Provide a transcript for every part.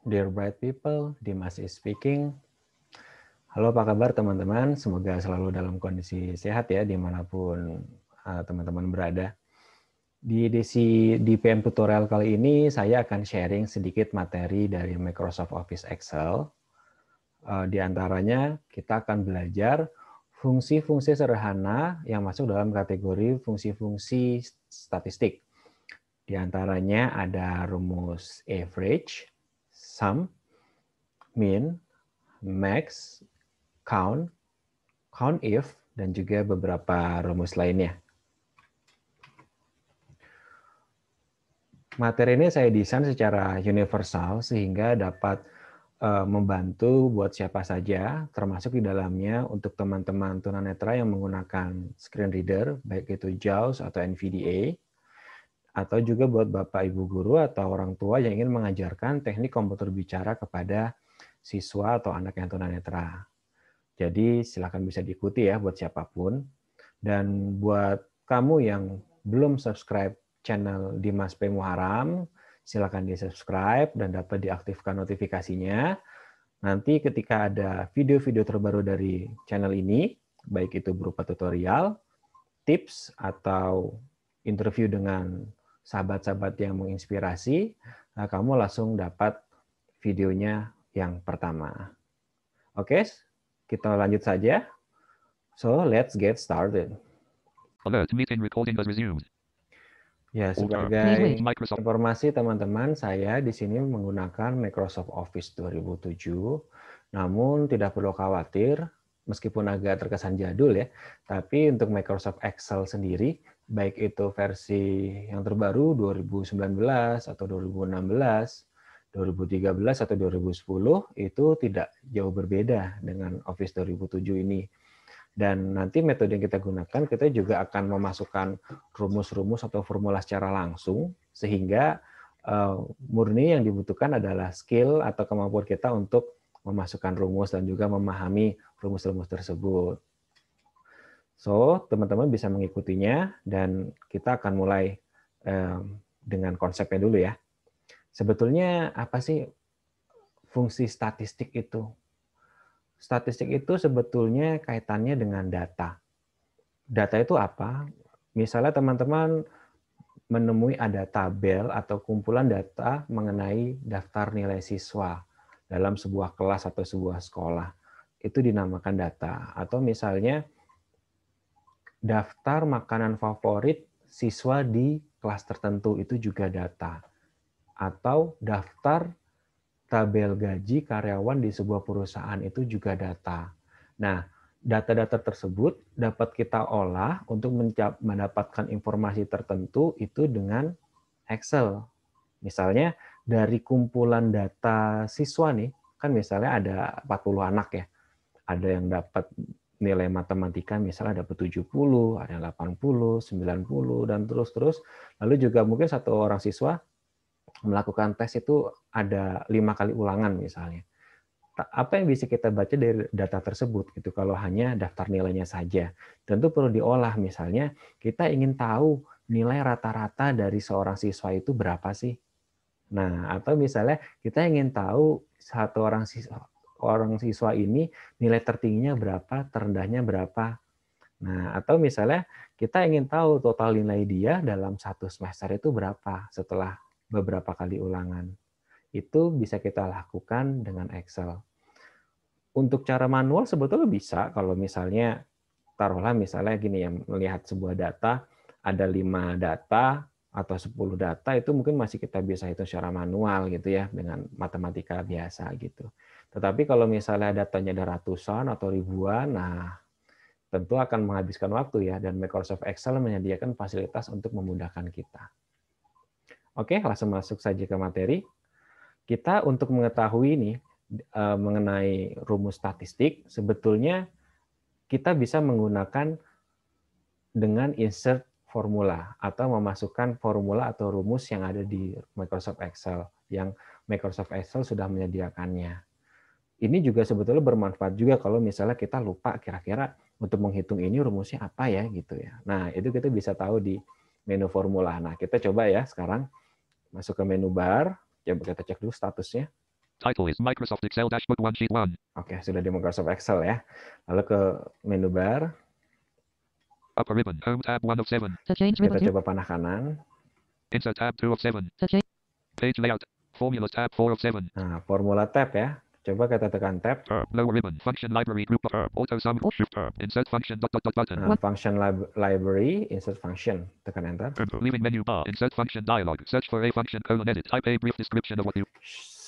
Dear bright people, Dimas is speaking. Halo, apa kabar teman-teman? Semoga selalu dalam kondisi sehat ya, dimanapun teman-teman berada. Di PM tutorial kali ini, saya akan sharing sedikit materi dari Microsoft Office Excel. Di antaranya, kita akan belajar fungsi-fungsi sederhana yang masuk dalam kategori fungsi-fungsi statistik. Di antaranya ada rumus average, sum, mean, max, count, count if, dan juga beberapa rumus lainnya. Materi ini saya desain secara universal sehingga dapat membantu buat siapa saja, termasuk di dalamnya untuk teman-teman tunanetra yang menggunakan screen reader, baik itu JAWS atau NVDA, atau juga buat Bapak Ibu guru atau orang tua yang ingin mengajarkan teknik komputer bicara kepada siswa atau anak yang tunanetra. Jadi silakan bisa diikuti ya buat siapapun. Dan buat kamu yang belum subscribe channel Dimas P. Muharam, silakan di-subscribe dan dapat diaktifkan notifikasinya. Nanti ketika ada video-video terbaru dari channel ini, baik itu berupa tutorial, tips, atau interview dengan sahabat-sahabat yang menginspirasi, kamu langsung dapat videonya yang pertama. Oke, kita lanjut saja. So, let's get started. Alert, meeting recording has resumed. Ya, sebagai informasi teman-teman, saya di sini menggunakan Microsoft Office 2007. Namun tidak perlu khawatir, meskipun agak terkesan jadul ya, tapi untuk Microsoft Excel sendiri, baik itu versi yang terbaru 2019 atau 2016, 2013 atau 2010, itu tidak jauh berbeda dengan Office 2007 ini. Dan nanti metode yang kita gunakan, kita juga akan memasukkan rumus-rumus atau formula secara langsung, sehingga murni yang dibutuhkan adalah skill atau kemampuan kita untuk memasukkan rumus dan juga memahami rumus-rumus tersebut. So, teman-teman bisa mengikutinya, dan kita akan mulai dengan konsepnya dulu ya. Sebetulnya apa sih fungsi statistik itu? Statistik itu sebetulnya kaitannya dengan data. Data itu apa? Misalnya teman-teman menemui ada tabel atau kumpulan data mengenai daftar nilai siswa dalam sebuah kelas atau sebuah sekolah. Itu dinamakan data. Atau misalnya daftar makanan favorit siswa di kelas tertentu, itu juga data. Atau daftar tabel gaji karyawan di sebuah perusahaan, itu juga data. Nah, data-data tersebut dapat kita olah untuk mendapatkan informasi tertentu itu dengan Excel. Misalnya dari kumpulan data siswa nih, kan misalnya ada 40 anak ya. Ada yang dapat nilai matematika misalnya dapat 70, ada yang 80, 90, dan terus-terus. Lalu juga mungkin satu orang siswa melakukan tes itu ada 5 kali ulangan misalnya. Apa yang bisa kita baca dari data tersebut gitu kalau hanya daftar nilainya saja? Tentu perlu diolah, misalnya kita ingin tahu nilai rata-rata dari seorang siswa itu berapa sih? Nah, atau misalnya kita ingin tahu satu orang siswa ini nilai tertingginya berapa, terendahnya berapa. Nah, atau misalnya kita ingin tahu total nilai dia dalam satu semester itu berapa setelah beberapa kali ulangan. Itu bisa kita lakukan dengan Excel. Untuk cara manual sebetulnya bisa, kalau misalnya taruhlah misalnya gini ya, melihat sebuah data, ada 5 data atau 10 data, itu mungkin masih kita bisa hitung secara manual gitu ya, dengan matematika biasa gitu. Tetapi kalau misalnya datanya ada ratusan atau ribuan, nah tentu akan menghabiskan waktu ya, dan Microsoft Excel menyediakan fasilitas untuk memudahkan kita. Oke, langsung masuk saja ke materi. Kita untuk mengetahui ini mengenai rumus statistik, sebetulnya kita bisa menggunakan dengan insert formula atau memasukkan formula atau rumus yang ada di Microsoft Excel, yang Microsoft Excel sudah menyediakannya. Ini juga sebetulnya bermanfaat juga kalau misalnya kita lupa kira-kira untuk menghitung ini rumusnya apa ya gitu ya. Nah, itu kita bisa tahu di menu formula. Nah, kita coba ya sekarang masuk ke menu bar, coba kita cek dulu statusnya. Title is Microsoft Excel Dashboard 1 Sheet 1. Oke, sudah di Microsoft Excel ya. Lalu ke menu bar, Upper ribbon. Home tab 1 of 7. To change kita ribbon view. coba panah kanan. Insert tab 2 of 7. To change. Page layout. Formulas tab 4 of 7. Nah, formula tab ya. Coba kita tekan tab. Tab. Lower ribbon. Function library group tab. Auto sum. Shift tab. Insert function dot dot dot button. Nah, function library, insert function. Tekan enter. Enter. Leaving menu bar. Insert function dialog. Search for a function colon edit. Type a brief description of what you.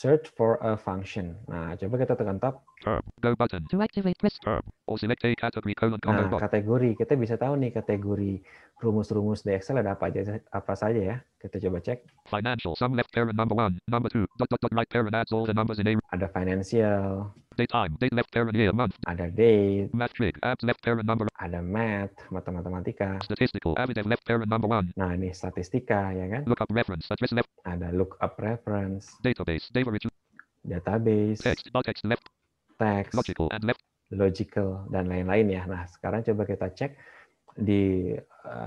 Search for a function. Nah, coba kita tekan tab. Tab. Go button. To activate press. Tab. Or select a category colon combo Nah, box. kategori. Kita bisa tahu nih kategori rumus-rumus di Excel ada apa saja ya. Kita coba cek. Financial. Sum left parent number 1. Number 2. Dot dot dot right parent adds all the numbers in a. Ada financial, Date time. Date left parent year month. ada date, Matrix. Adds left parent number. ada math, matematika. Statistical. Added left parent number 1. Nah, ini statistika ya kan. Lookup reference. Address left. Ada lookup reference, Database. Data rich. database, Text. Alt text left. text, Logical. And left. logical, dan lain-lain ya. Nah, sekarang coba kita cek di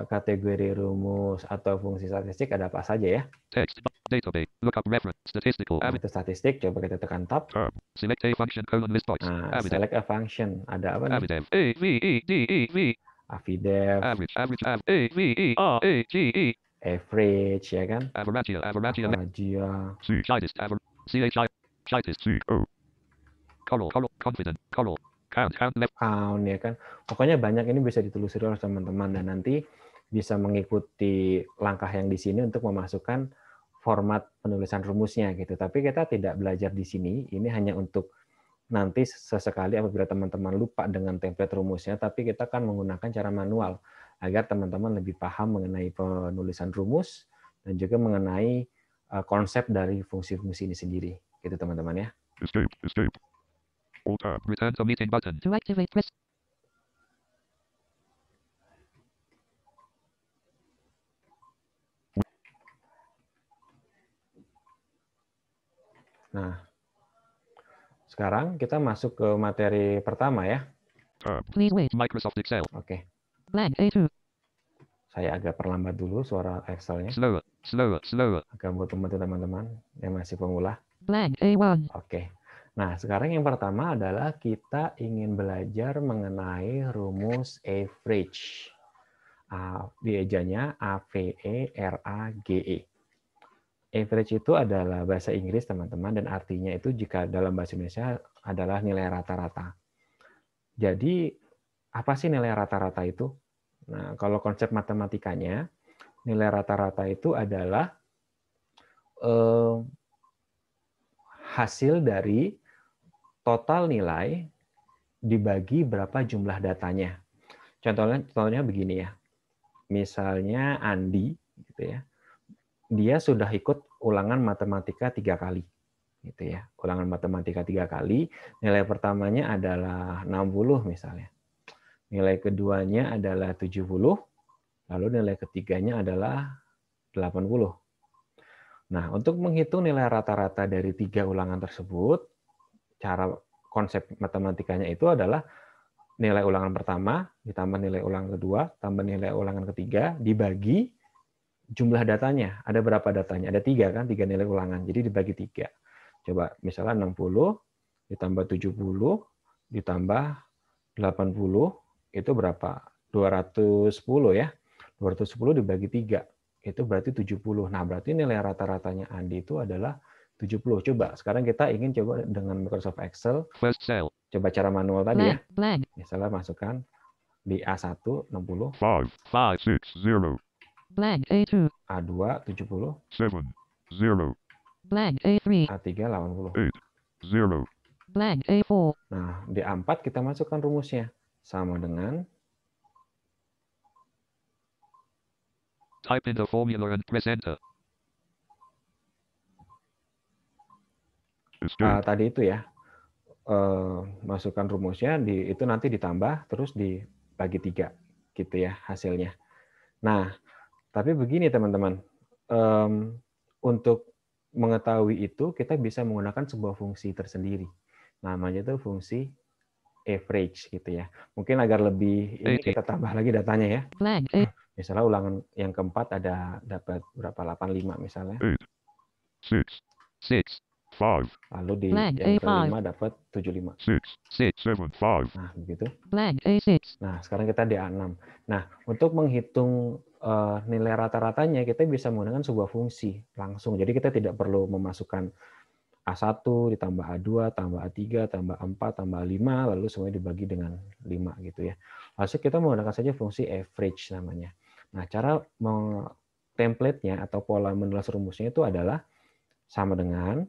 kategori rumus atau fungsi statistik ada apa saja ya. Text. Database. Lookup reference. Statistical. Nah, Avid. itu statistik, coba kita tekan tab. Tab. Select a function colon list box. Nah, Avid. select a function. Ada apa nih? Avidev. A V E D E V. Avidev, Average. Average. A V E R A G E. average ya kan. Averagia. Averagia. Averagia, C. Chitist. C H I. Chitist. C O. Coral. Coral. Confident. Coral. Count. Count left. count ya kan. Pokoknya banyak ini bisa ditelusuri oleh teman-teman dan nanti bisa mengikuti langkah yang di sini untuk memasukkan format penulisan rumusnya gitu. Tapi kita tidak belajar di sini. Ini hanya untuk nanti sesekali apabila teman-teman lupa dengan template rumusnya, tapi kita akan menggunakan cara manual agar teman-teman lebih paham mengenai penulisan rumus dan juga mengenai konsep dari fungsi-fungsi ini sendiri. Gitu teman-teman ya. Escape. Escape. Alt tab. Return to meeting button. To activate press. Nah, sekarang kita masuk ke materi pertama ya. Tab. Please wait. Microsoft Excel. Oke, Blank A2. saya agak perlambat dulu suara Excel-nya Slower. Slower. Slower. agar buat membantu teman-teman yang masih pemula. Blank A1. Oke. Nah, sekarang yang pertama adalah kita ingin belajar mengenai rumus average. Diejanya AVERAGE. Average itu adalah bahasa Inggris, teman-teman, dan artinya itu jika dalam bahasa Indonesia adalah nilai rata-rata. Jadi, apa sih nilai rata-rata itu? Nah, kalau konsep matematikanya, nilai rata-rata itu adalah hasil dari total nilai dibagi berapa jumlah datanya. Contohnya begini ya. Misalnya Andi, gitu ya. Dia sudah ikut ulangan matematika 3 kali. Gitu ya. Ulangan matematika 3 kali. Nilai pertamanya adalah 60 misalnya. Nilai keduanya adalah 70. Lalu nilai ketiganya adalah 80. Nah, untuk menghitung nilai rata-rata dari 3 ulangan tersebut, cara konsep matematikanya itu adalah nilai ulangan pertama ditambah nilai ulangan kedua tambah nilai ulangan ketiga dibagi jumlah datanya. Ada berapa datanya? Ada 3 kan, 3 nilai ulangan. Jadi dibagi 3. Coba misalnya 60 ditambah 70 ditambah 80 itu berapa? 210 ya. 210 dibagi 3 itu berarti 70. Nah, berarti nilai rata-ratanya Andi itu adalah 70. Coba sekarang kita ingin coba dengan Microsoft Excel. First cell. Coba cara manual tadi ya. Blank. Misalnya masukkan di A1 60, 5, 5, 6, 0, Blank A2. A2 70, 7, 0, Blank A3. A3 80. 8, 0. Blank A4. Nah, di A4 kita masukkan rumusnya sama dengan Type in the formula and press enter. Escape. tadi itu ya. Masukkan rumusnya itu nanti ditambah terus dibagi 3 gitu ya hasilnya. Nah, tapi begini teman-teman, untuk mengetahui itu kita bisa menggunakan sebuah fungsi tersendiri. Namanya itu fungsi average gitu ya. Mungkin agar lebih ini kita tambah lagi datanya ya. Blank A. Misalnya ulangan yang keempat ada dapat berapa? 85 misalnya. 8, 6, 5, 5, Lalu di Blank yang A5. kelima dapat 75. 6, 7, 5. Nah, begitu. Blank A6. Nah, sekarang kita di A6. Nah, untuk menghitung nilai rata-ratanya, kita bisa menggunakan sebuah fungsi langsung. Jadi kita tidak perlu memasukkan A1 ditambah A2, tambah A3, tambah A4, tambah A5, lalu semuanya dibagi dengan 5 gitu ya. Lalu kita menggunakan saja fungsi average namanya. Nah, cara template-nya atau pola menulis rumusnya itu adalah sama dengan,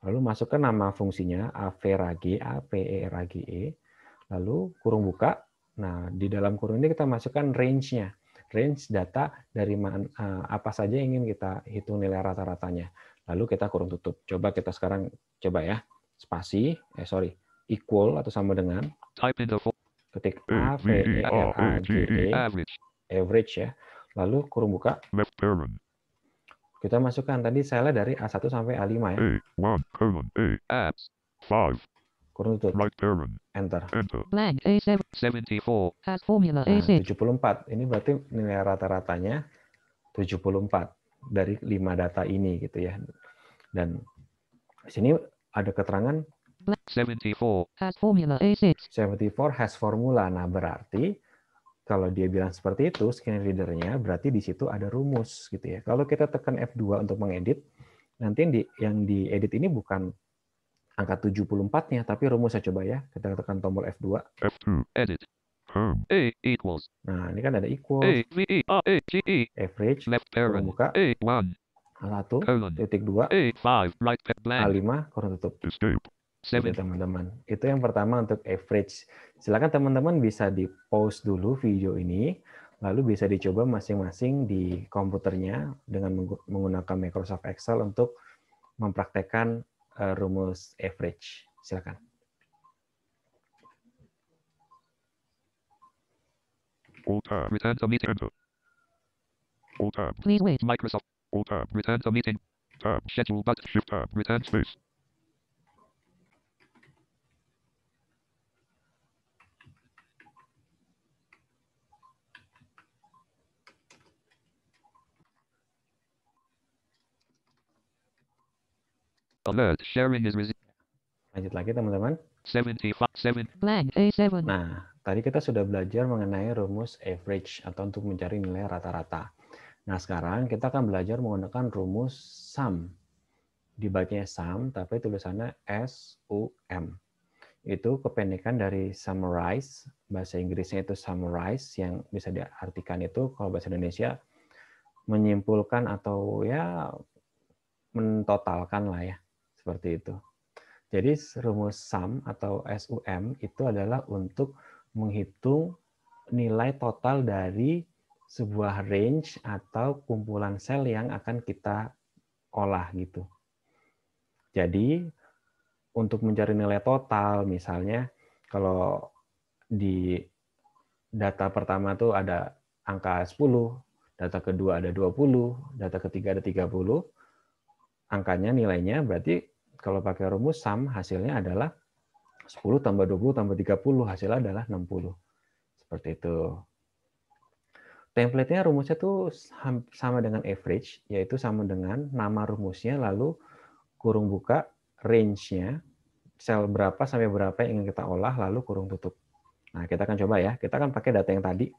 lalu masukkan nama fungsinya average, A-P-E-R-A-G-E, lalu kurung buka. Nah, di dalam kurung ini kita masukkan range-nya. Range data dari apa saja yang ingin kita hitung nilai rata-ratanya. Lalu kita kurung tutup. Coba kita sekarang coba ya. Spasi, equal atau sama dengan, Type in the ketik A-V-E-R-A-G-E, A-V-E-R-A-G-E, average, average ya. Lalu kurung buka, left parent, kita masukkan tadi selnya dari A1 sampai A5 ya. A1, colon, A, apps, 5, Kurung tutup, right parent, enter. enter, Blank A7. 74, Has formula Nah, A6. 74. Ini berarti nilai rata-ratanya 74 dari 5 data ini gitu ya. Dan di sini ada keterangan 74, Has formula A6. 74 has formula. Nah, berarti kalau dia bilang seperti itu, screen reader-nya berarti di situ ada rumus gitu ya. Kalau kita tekan F2 untuk mengedit, nanti yang diedit ini bukan angka 74-nya, tapi rumusnya coba ya. Kita tekan tombol F2. F2, edit, home, A equals, Nah, ini kan ada equals, A-V-E-R-A-G-E, average, left kurung parent, buka, A1, A1, colon, titik 2, A5, right blank, A5, kurung tutup. escape, Gitu 7, teman-teman. Itu yang pertama untuk average. Silakan teman-teman bisa di pause dulu video ini, lalu bisa dicoba masing-masing di komputernya dengan menggunakan Microsoft Excel untuk mempraktekkan rumus average. Silakan. Alt tab, return to meeting, enter, Alt tab, Please wait. Microsoft, Alt tab, return to meeting, tab, schedule button, shift tab, return space, alert, sharing is resumed, Lanjut lagi teman-teman. 75, 7, Blank A7. Nah, tadi kita sudah belajar mengenai rumus average atau untuk mencari nilai rata-rata. Nah, sekarang kita akan belajar menggunakan rumus sum. Dibacanya sum, tapi tulisannya S-U-M. Itu kependekan dari summarize, bahasa Inggrisnya itu summarize, yang bisa diartikan itu kalau bahasa Indonesia menyimpulkan atau ya mentotalkan lah ya, seperti itu. Jadi rumus sum atau SUM itu adalah untuk menghitung nilai total dari sebuah range atau kumpulan sel yang akan kita olah gitu. Jadi untuk mencari nilai total, misalnya kalau di data pertama tuh ada angka 10, data kedua ada 20, data ketiga ada 30, angkanya nilainya berarti kalau pakai rumus sum hasilnya adalah 10 tambah 20 tambah 30, hasilnya adalah 60. Seperti itu. Template-nya rumusnya tuh sama dengan average, yaitu sama dengan nama rumusnya, lalu kurung buka, range-nya, sel berapa sampai berapa yang ingin kita olah, lalu kurung tutup. Nah, kita akan coba ya. Kita akan pakai data yang tadi.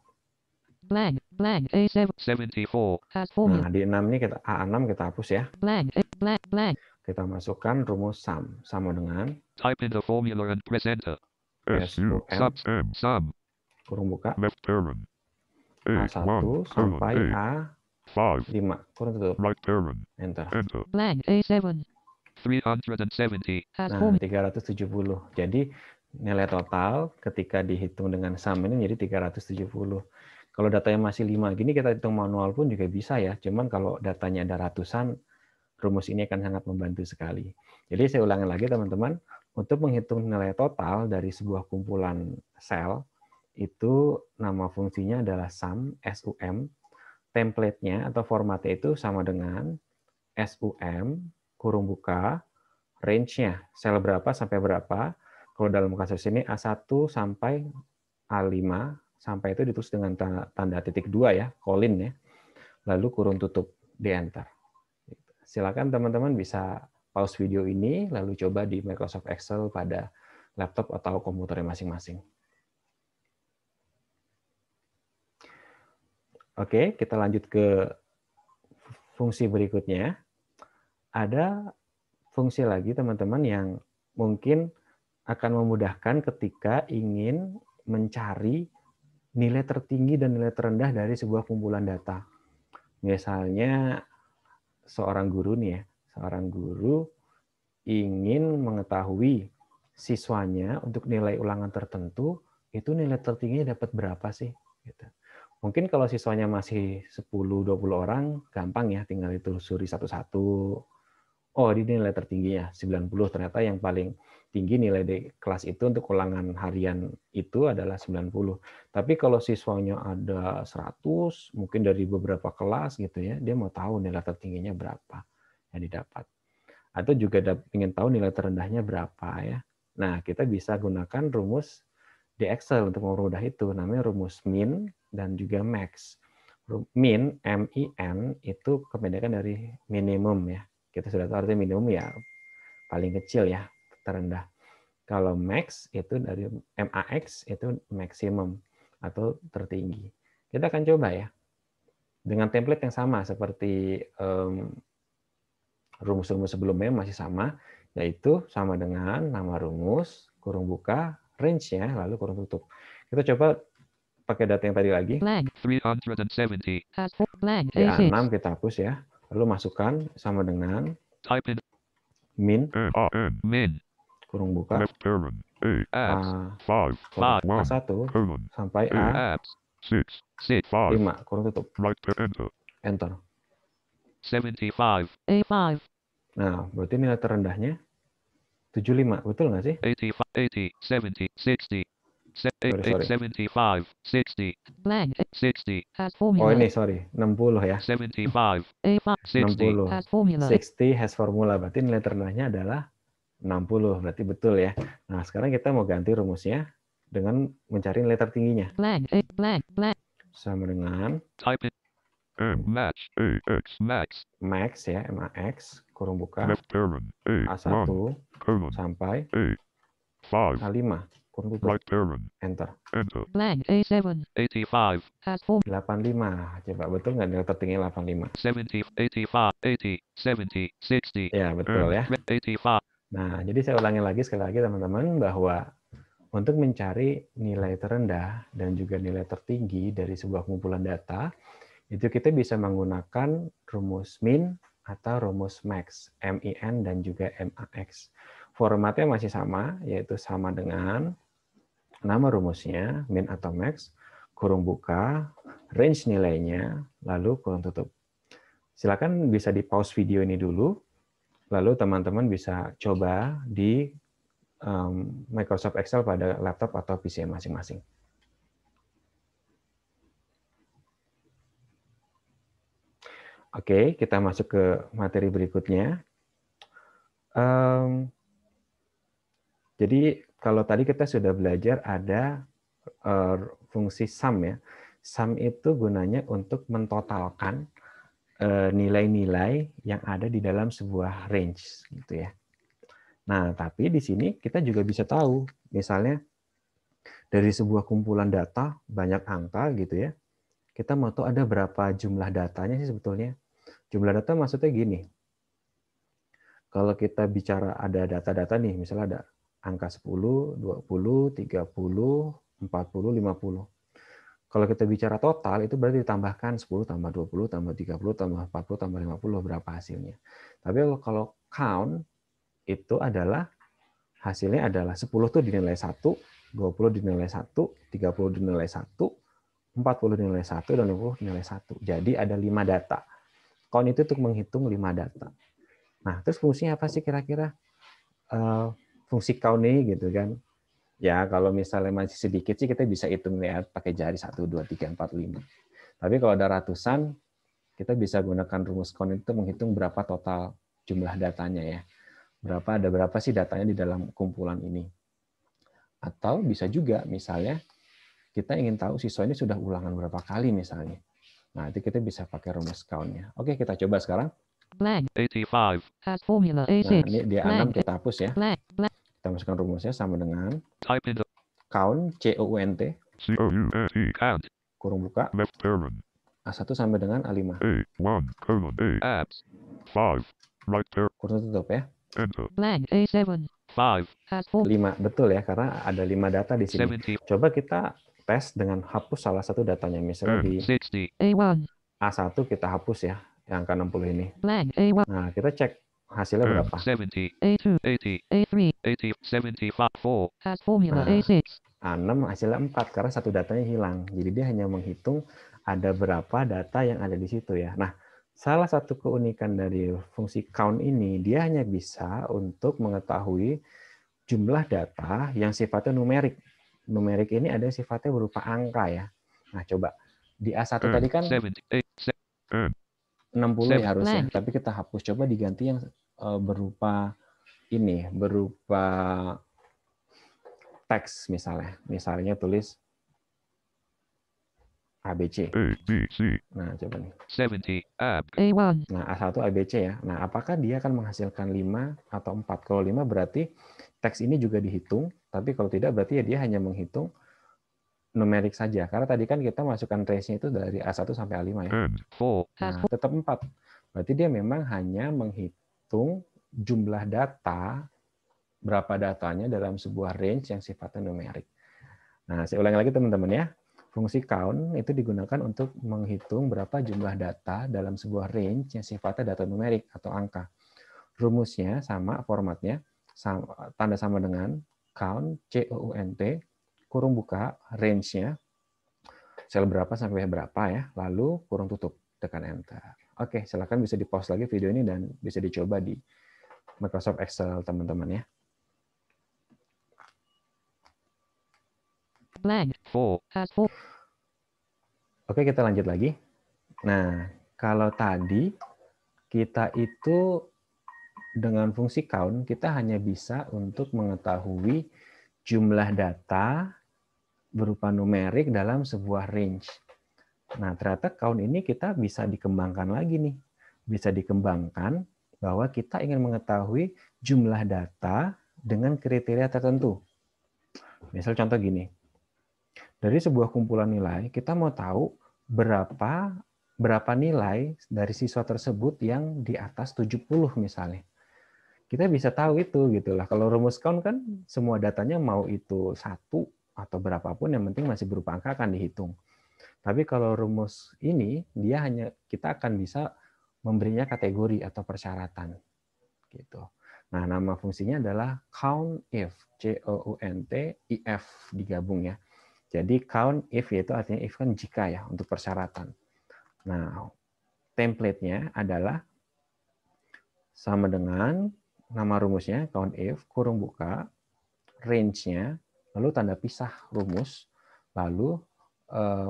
Blank A7. 74, Has formula. Nah, di 6 ini kita A6 kita hapus ya. Blank blank. Kita masukkan rumus sum sama dengan type in the formula and press enter, SUM, sub M, sum, kurung buka, left parent, A1 A1, sampai A5, A5, kurung tutup, right parent, enter. enter, Blank A7. 370, Has Nah, formula. 370. Jadi nilai total ketika dihitung dengan sum ini jadi 370. Kalau datanya masih 5 gini kita hitung manual pun juga bisa ya. Cuman kalau datanya ada ratusan, rumus ini akan sangat membantu sekali. Jadi saya ulangi lagi teman-teman, untuk menghitung nilai total dari sebuah kumpulan sel, itu nama fungsinya adalah sum, SUM. Template-nya atau formatnya itu sama dengan SUM, kurung buka, range-nya, sel berapa sampai berapa. Kalau dalam kasus ini A1 sampai A5, sampai itu ditulis dengan tanda titik 2 ya, colon ya. Lalu kurung tutup, di enter. Silakan teman-teman bisa pause video ini, lalu coba di Microsoft Excel pada laptop atau komputer masing-masing. Oke, kita lanjut ke fungsi berikutnya. Ada fungsi lagi teman-teman yang mungkin akan memudahkan ketika ingin mencari nilai tertinggi dan nilai terendah dari sebuah kumpulan data. Misalnya seorang guru nih ya, seorang guru ingin mengetahui siswanya untuk nilai ulangan tertentu, itu nilai tertingginya dapat berapa sih? Gitu. Mungkin kalau siswanya masih 10-20 orang, gampang ya, tinggal ditelusuri satu-satu. Oh, ini nilai tertingginya 90, ternyata yang paling tinggi nilai di kelas itu untuk ulangan harian itu adalah 90. Tapi kalau siswanya ada 100, mungkin dari beberapa kelas gitu ya, dia mau tahu nilai tertingginya berapa yang didapat. Atau juga ingin tahu nilai terendahnya berapa ya. Nah, kita bisa gunakan rumus di Excel untuk mempermudah itu, namanya rumus min dan juga max. Min, M-I-N, itu kependekan dari minimum ya. Kita sudah tahu artinya minimum ya paling kecil ya, terendah. Kalau max itu dari MAX itu maksimum atau tertinggi. Kita akan coba ya. Dengan template yang sama seperti rumus-rumus sebelumnya masih sama, yaitu sama dengan nama rumus, kurung buka, range-nya, lalu kurung tutup. Kita coba pakai data yang tadi lagi. Blank. 370. As for blank. Di A6. A6 kita hapus ya. Lalu masukkan sama dengan Type in min, N, min, kurung buka, left parent, A, apps, 5, A1 colon, sampai A, apps, 6, 5, A5, kurung tutup. right, enter, Enter. 75, A5. Nah, berarti nilai terendahnya 75, betul nggak sih? 85, 80, 70, 60, Sorry. 75, 60, Blank. 60, As Oh formula. ini, sorry. 60 ya. 75, A5. 60, 60. As formula. 60 has formula. Berarti nilai terendahnya adalah 60. Berarti betul ya. Nah, sekarang kita mau ganti rumusnya dengan mencari nilai tertingginya. Blank. A blank. Blank. Sama dengan type in M, match, A, X, max, max ya, MAX, kurung buka, left parent, A, A1 colon, sampai A, 5, A5, kurung tutup. right parent, Enter. enter, Blank. A7. 85, As formula. 85. Coba betul nggak nilai tertingginya 85? 70, 85, 80, 70, 60, Ya, betul ya. 85, Nah, jadi saya ulangi lagi sekali lagi teman-teman bahwa untuk mencari nilai terendah dan juga nilai tertinggi dari sebuah kumpulan data, itu kita bisa menggunakan rumus min atau rumus max, MIN dan juga MAX. Formatnya masih sama, yaitu sama dengan nama rumusnya, min atau max, kurung buka, range nilainya, lalu kurung tutup. Silakan bisa di pause video ini dulu, lalu teman-teman bisa coba di Microsoft Excel pada laptop atau PC masing-masing. Oke, kita masuk ke materi berikutnya. Jadi kalau tadi kita sudah belajar ada fungsi sum ya. Sum itu gunanya untuk mentotalkan nilai-nilai yang ada di dalam sebuah range, gitu ya. Nah, tapi di sini kita juga bisa tahu, misalnya dari sebuah kumpulan data banyak angka gitu ya, kita mau tahu ada berapa jumlah datanya sih sebetulnya. Jumlah data maksudnya gini, kalau kita bicara ada data-data nih, misalnya ada angka 10, 20, 30, 40, 50. Kalau kita bicara total, itu berarti ditambahkan 10 tambah 20 tambah 30 tambah 40 tambah 50 berapa hasilnya. Tapi kalau count, itu adalah hasilnya adalah 10 itu dinilai 1, 20 dinilai 1, 30 dinilai 1, 40 dinilai 1, dan 20 dinilai 1. Jadi ada 5 data. Count itu untuk menghitung 5 data. Nah, terus fungsinya apa sih kira-kira? Fungsi count ini gitu kan. Ya, kalau misalnya masih sedikit sih kita bisa hitung ya pakai jari 1, 2, 3, 4, 5. Tapi kalau ada ratusan, kita bisa gunakan rumus count itu menghitung berapa total jumlah datanya ya. Ada berapa sih datanya di dalam kumpulan ini. Atau bisa juga misalnya kita ingin tahu siswa ini sudah ulangan berapa kali misalnya. Nah, itu kita bisa pakai rumus count-nya. Oke, kita coba sekarang. blank, 85. as formula Nah, A6, ini di A6 blank, kita hapus ya. blank, blank, Kita masukkan rumusnya sama dengan Type in the count, C-O-U-N-T, COUNT count. kurung buka, Left parent. A1 sampai dengan A5. A1 colon A. Apps. 5. Right parent. Kurung tutup ya. Enter. blank A7, 5. as for 5, betul ya, karena ada 5 data di sini. 70. Coba kita tes dengan hapus salah satu datanya. Misalnya di 60. A1, A1 kita hapus ya, yang angka 60 ini. blank A1, Nah, kita cek hasilnya berapa. 70. A2, 80. A3, 80. 75. 4. as formula Nah. A6, A6 hasilnya 4 karena satu datanya hilang. Jadi dia hanya menghitung ada berapa data yang ada di situ ya. Nah, salah satu keunikan dari fungsi count ini, dia hanya bisa untuk mengetahui jumlah data yang sifatnya numerik. Numerik ini ada sifatnya berupa angka ya. Nah, coba di A1 tadi kan 78. 60 ya harusnya, blank. tapi kita hapus. Coba diganti yang berupa ini, berupa teks misalnya. Misalnya tulis ABC. A, B, C. Nah, coba nih. 70. App. A1, Nah, A1 ABC ya. Nah, apakah dia akan menghasilkan 5 atau 4? Kalau 5 berarti teks ini juga dihitung, tapi kalau tidak berarti ya dia hanya menghitung numerik saja. Karena tadi kan kita masukkan range-nya itu dari A1 sampai A5 ya. And 4. as Nah, tetap 4. Berarti dia memang hanya menghitung jumlah data, berapa datanya dalam sebuah range yang sifatnya numerik. Nah, saya ulangi lagi teman-teman ya. Fungsi count itu digunakan untuk menghitung berapa jumlah data dalam sebuah range yang sifatnya data numerik atau angka. Rumusnya sama, formatnya tanda sama dengan count, C-O-U-N-T, kurung buka, range-nya, sel berapa sampai berapa ya, lalu kurung tutup, tekan enter. Oke, silakan bisa di-pause lagi video ini dan bisa dicoba di Microsoft Excel teman-teman ya. blank, 4. as for Oke, kita lanjut lagi. Nah, kalau tadi kita itu dengan fungsi count, kita hanya bisa untuk mengetahui jumlah data berupa numerik dalam sebuah range. Nah, ternyata count ini kita bisa dikembangkan lagi nih. Bisa dikembangkan bahwa kita ingin mengetahui jumlah data dengan kriteria tertentu. Misal contoh gini. Dari sebuah kumpulan nilai, kita mau tahu berapa nilai dari siswa tersebut yang di atas 70 misalnya. Kita bisa tahu itu gitulah. Kalau rumus count kan semua datanya mau itu 1 atau berapapun yang penting masih berupa angka akan dihitung. Tapi kalau rumus ini kita akan bisa memberinya kategori atau persyaratan gitu. Nah, nama fungsinya adalah COUNTIF, COUNT-IF digabung ya. Jadi count if itu artinya if kan jika ya untuk persyaratan. Nah, template-nya adalah sama dengan nama rumusnya count if kurung buka range-nya lalu tanda pisah rumus lalu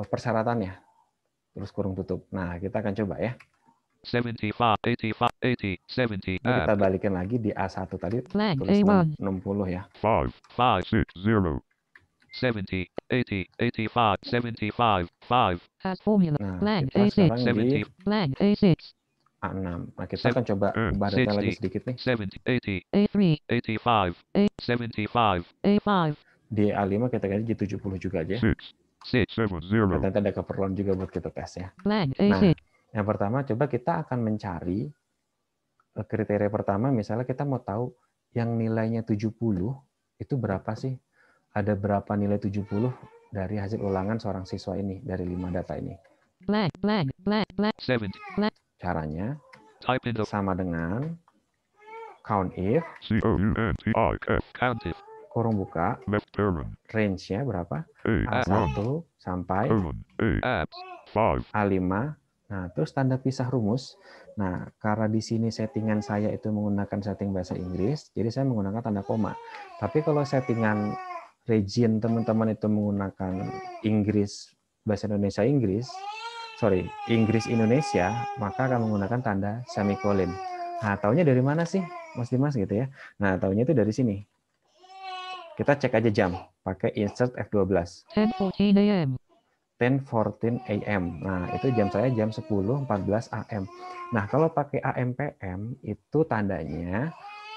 persyaratannya terus kurung tutup. Nah, kita akan coba ya. 75. 85. 80. 70. Nah, kita App. balikin lagi di A1 tadi blank tulis A1, 60 ya. 5. 5. 6. 0. 70. 80. 85. 75. 5. as formula Nah, blank kita A6, sekarang di 70. blank A6, A6. Nah, kita akan coba ubah data lagi 60. sedikit nih. 70. 80. A3, 85. 75. A5, Di A5 kita ganti jadi 70 juga aja. 6. 6. 7. 0. Ternyata ada keperluan juga buat kita tes ya. blank Nah, A6, yang pertama coba kita akan mencari kriteria pertama, misalnya kita mau tahu yang nilainya 70 itu berapa sih? Ada berapa nilai 70 dari hasil ulangan seorang siswa ini dari 5 data ini? blank, blank, blank, blank, 70. Caranya Type in the sama dengan count if COUNTIF. Countif. kurung buka Left parent. range-nya berapa? A1. A1 sampai Colon. A. Apps. 5. A5. Nah, terus tanda pisah rumus. Nah, karena di sini settingan saya itu menggunakan setting bahasa Inggris, jadi saya menggunakan tanda koma. Tapi kalau settingan region teman-teman itu menggunakan Inggris, bahasa Indonesia Inggris, Inggris Indonesia, maka akan menggunakan tanda semicolon. Nah, taunya dari mana sih, Mas Dimas gitu ya? Nah, taunya itu dari sini. Kita cek aja jam, pakai insert F12. 10:14 a.m., 10:14 AM. Nah, itu jam saya jam 10:14 AM. Nah, kalau pakai AM PM itu tandanya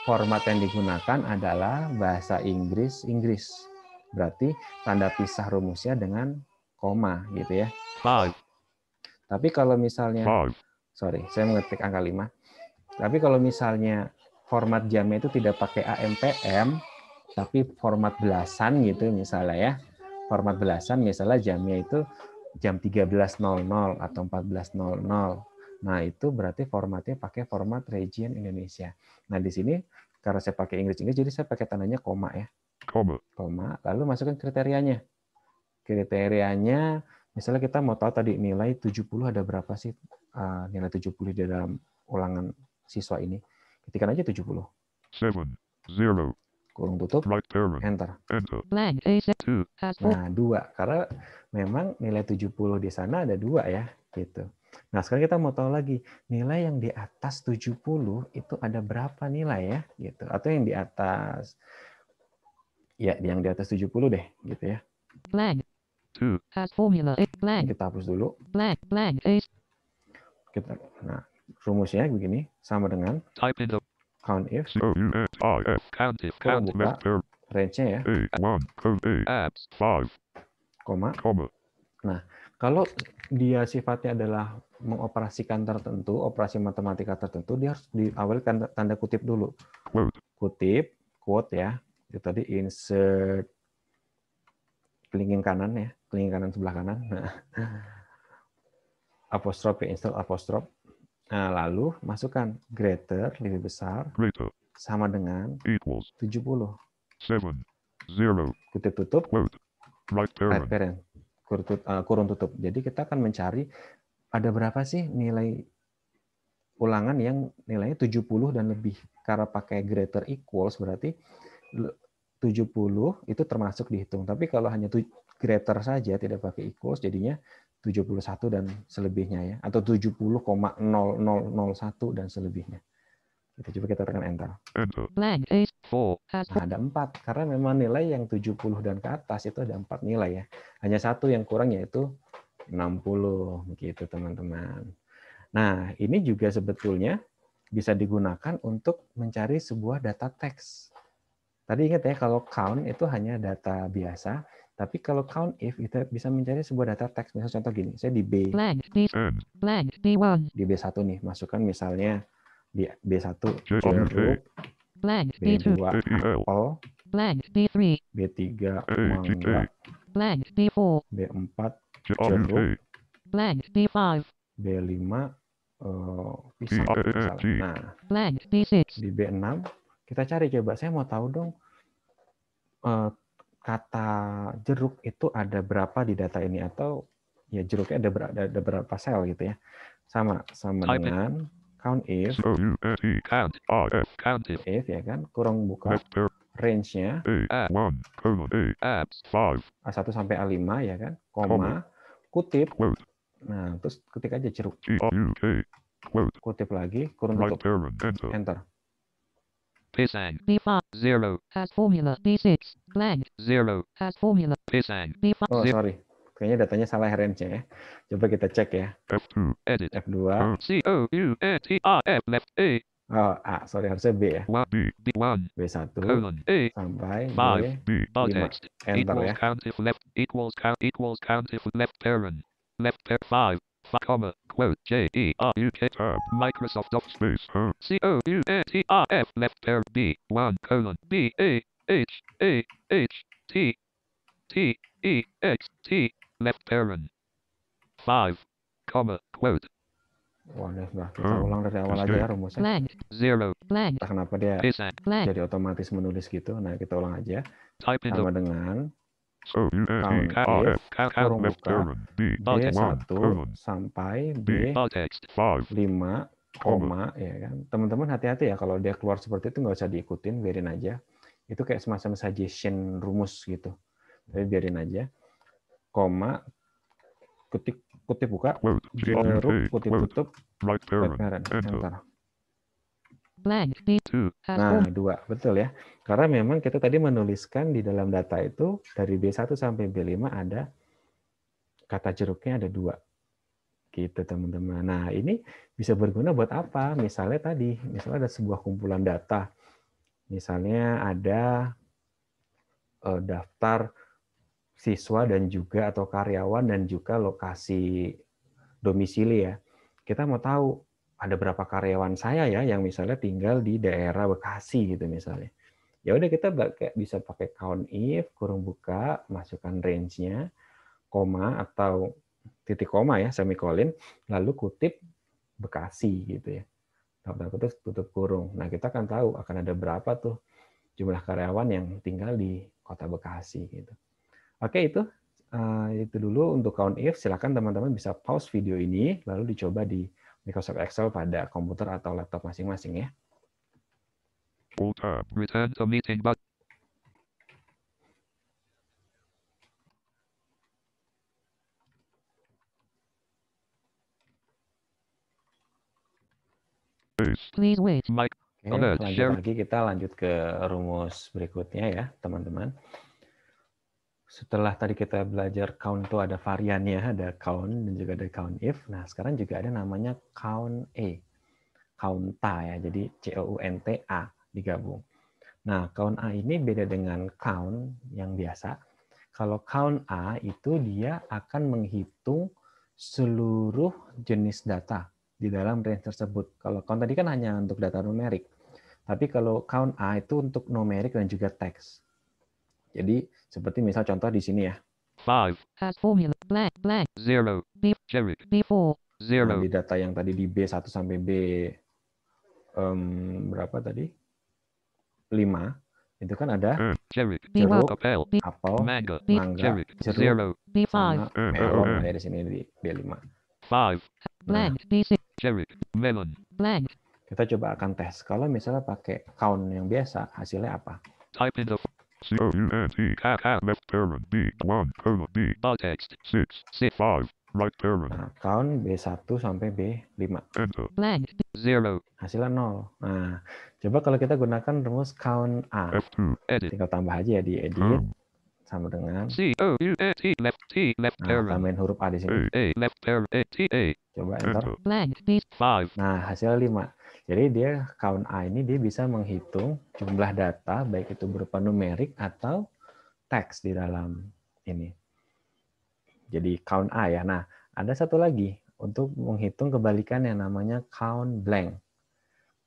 format yang digunakan adalah bahasa Inggris. Berarti tanda pisah rumusnya dengan koma gitu ya. 5, Tapi kalau misalnya 5, saya mengetik angka 5. Tapi kalau misalnya format jamnya itu tidak pakai AM PM tapi format belasan gitu misalnya ya. Format belasan misalnya jamnya itu jam 13.00 atau 14.00. Nah, itu berarti formatnya pakai format region Indonesia. Nah, di sini karena saya pakai Inggris, jadi saya pakai tandanya koma ya. comma, Koma, lalu masukkan kriterianya. Kriterianya, misalnya kita mau tahu tadi nilai 70 ada berapa sih nilai 70 di dalam ulangan siswa ini. Ketikkan aja 70. 7, 0, Kurung tutup, right parent, enter. enter, blank A6 2, has 4 Nah, 2. Karena memang nilai 70 di sana ada 2 ya. Gitu. Nah, sekarang kita mau tahu lagi, nilai yang di atas 70 itu ada berapa nilai ya? Gitu. Atau yang di atas, ya yang di atas 70 deh. Gitu ya. blank 2, has formula A Ini blank kita hapus dulu. blank A Nah, rumusnya begini, sama dengan type in the count if, COUNTIF, count if, kurung count buka, left parent, range-nya ya, A1, code A, apps, 5, koma. comma, Nah, kalau dia sifatnya adalah mengoperasikan tertentu, operasi matematika tertentu, dia harus diawali tanda kutip dulu. quote, Kutip, quote ya, itu tadi insert kelingking kanan ya, kelingking kanan sebelah kanan. Nah, apostrofe, install apostrofe. Nah, lalu masukkan greater, lebih besar, greater, sama dengan equals, 70. 7, 0, Kutip tutup, quote, right right parent, parent, kurung tutup. Jadi kita akan mencari ada berapa sih nilai ulangan yang nilainya 70 dan lebih. Karena pakai greater equals berarti 70 itu termasuk dihitung. Tapi kalau hanya greater saja tidak pakai equals jadinya 71 dan selebihnya ya, atau 70,0001 dan selebihnya. Kita coba kita tekan enter. enter, blank A 4, has Nah, ada 4 karena memang nilai yang 70 dan ke atas itu ada 4 nilai ya. Hanya satu yang kurang yaitu 60 gitu teman-teman. Nah, ini juga sebetulnya bisa digunakan untuk mencari sebuah data teks. Tadi ingat ya, kalau count itu hanya data biasa, tapi kalau count if itu bisa mencari sebuah data teks. Misalnya contoh gini, saya di blank B end, blank B1 di B1 nih, masukkan misalnya di B1 JUK, jeruk, blank B2 B2 AEL, apel, blank B3 B3 AGK, mangga, blank B4 B4 JRUK, jeruk, blank B5 B5 pisang misalnya. PAFG, Nah, blank B6 di B6 kita cari coba, saya mau tahu dong kata jeruk itu ada berapa di data ini, atau ya jeruknya ada berapa sel gitu ya. Sama Type it. dengan count if COUNT, IF, count if, ya kan, kurung buka left parent, range-nya A1, colon A, apps, 5, A1 sampai A5 ya kan, koma, kutip. quote, Nah, terus ketik aja jeruk. GRUK, quote, Kutip lagi, kurung right tutup. parent, enter, Enter. Pisang, B5 0, has formula B6 blank 0, has formula Pisang, B5 Oh, sorry. Kayaknya datanya salah range-nya ya. Coba kita cek ya. F2, edit, F2. COUNTIF, left A, Oh, A. Sorry, harusnya B ya. 1B, B1, B1 colon A, sampai 5, B, B5. text, Enter equals ya. count if left, equals count if left parent, 5, comma, quote, JERUK tab, Microsoft Office space, COUNTIF, left parent, B1, colon, B, A, H, T, T, left parent, 5, comma, quote, Wah, nah, kita ulang dari awal aja ya rumusnya. blank 0, blank Entah kenapa dia Pisang, blank jadi otomatis menulis gitu. Nah, kita ulang aja. type in the Sama dengan COUNTIF, count kurung left buka parent, B1, B1 colon, sampai B, text, 5, B5, koma, ya kan. Teman-teman hati-hati ya kalau dia keluar seperti itu, nggak usah diikutin, biarin aja. Itu kayak semacam suggestion rumus gitu. Jadi biarin aja. Koma, kutip buka, quote, jeruk, kutip quote, tutup, right right parent, parent, enter, enter. blank B 2, has Nah, formula 2, betul ya. Karena memang kita tadi menuliskan di dalam data itu dari B1 sampai B5 ada kata jeruknya ada 2. Gitu teman-teman. Nah, ini bisa berguna buat apa? Misalnya ada sebuah kumpulan data. Misalnya ada daftar siswa dan juga atau karyawan dan juga lokasi domisili ya. Kita mau tahu ada berapa karyawan saya ya yang misalnya tinggal di daerah Bekasi gitu misalnya. Ya udah kita bisa pakai count if kurung buka, masukkan range-nya, koma atau titik koma ya, semikolon, lalu kutip Bekasi gitu ya. Tutup kurung. Nah, kita akan tahu akan ada berapa tuh jumlah karyawan yang tinggal di kota Bekasi gitu. Oke, itu dulu untuk count if. Silakan teman-teman bisa pause video ini lalu dicoba di Microsoft Excel pada komputer atau laptop masing-masing ya. Full tab. Return to meeting button. Please wait. Mic. Oke, Alert. lanjut Share. lagi kita lanjut ke rumus berikutnya ya, teman-teman. Setelah tadi kita belajar count itu ada variannya, ada count dan juga ada count if. Nah, sekarang juga ada namanya count A. Counta ya, jadi COUNTA digabung. Nah, count A ini beda dengan count yang biasa. Kalau count A itu dia akan menghitung seluruh jenis data di dalam range tersebut. Kalau count tadi kan hanya untuk data numerik. Tapi kalau count A itu untuk numerik dan juga teks. Jadi seperti misal contoh di sini ya. 5. As formula blank blank 0. B Cherry. B4 Nah, 0. di data yang tadi di B1 sampai B berapa tadi? 5. Itu kan ada Cherry. jeruk, Apple. apel, Manga. mangga, Cherry. jeruk, 0. B5 sama melon lah ya di sini di B5. 5. blank B6 Cherry. Melon. blank Kita coba akan tes. Kalau misalnya pakai count yang biasa, hasilnya apa? Type in the COUNT left parent B 1 comma B text 6 C5 right parent Nah, count B1 sampai B5. enter blank 0 Hasilnya 0. Nah, coba kalau kita gunakan rumus count A. F2 edit Tinggal tambah aja ya di edit home sama dengan COUNT left nah, parent tambahin huruf A di sini. A left parent A T A Coba enter. enter blank B 5 Nah, hasilnya 5. Jadi dia count A ini dia bisa menghitung jumlah data baik itu berupa numerik atau teks di dalam ini. Jadi count A ya. Nah, ada satu lagi untuk menghitung kebalikan yang namanya count blank.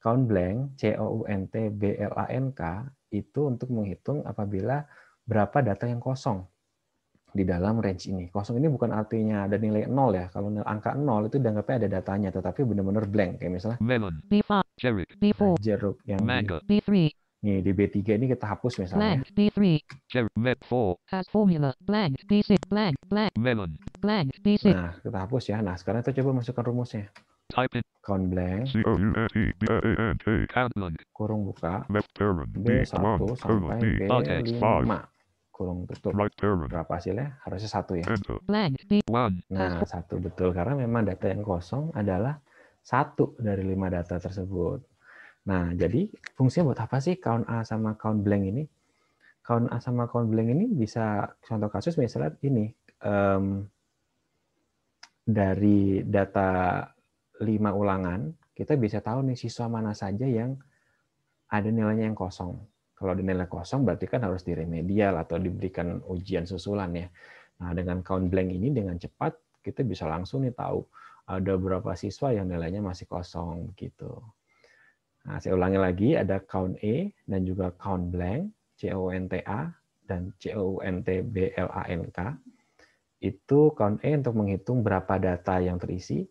Count blank, COUNT BLANK, itu untuk menghitung apabila berapa data yang kosong di dalam range ini. Kosong ini bukan artinya ada nilai 0 ya. Kalau angka 0 itu dianggapnya ada datanya, tetapi benar-benar blank. Kayak misalnya melon B5 cherry B4 jeruk yang manga B3 di B3 ini kita hapus misalnya. blank B3 cherry met 4 as formula blank B6 blank blank melon blank B6 Nah, kita hapus ya. Nah, sekarang kita coba masukkan rumusnya. type in Count blank, COUNT BLANK count blank kurung buka, left parent B1 B1 comma sampai B text 5 B5. Kurung tutup. right parent Berapa hasilnya? Harusnya 1 ya. enter blank B 1 Nah, 1 betul. Karena memang data yang kosong adalah 1 dari 5 data tersebut. Nah, jadi fungsinya buat apa sih count A sama count blank ini? Count A sama count blank ini bisa, contoh kasus misalnya ini, dari data 5 ulangan, kita bisa tahu nih siswa mana saja yang ada nilainya yang kosong. Kalau ada nilai kosong berarti kan harus diremedial atau diberikan ujian susulan ya. Nah, dengan count blank ini dengan cepat kita bisa langsung nih tahu ada berapa siswa yang nilainya masih kosong gitu. Nah, saya ulangi lagi, ada count E dan juga count blank, COUNTA dan COUNTBLANK. Itu count E untuk menghitung berapa data yang terisi,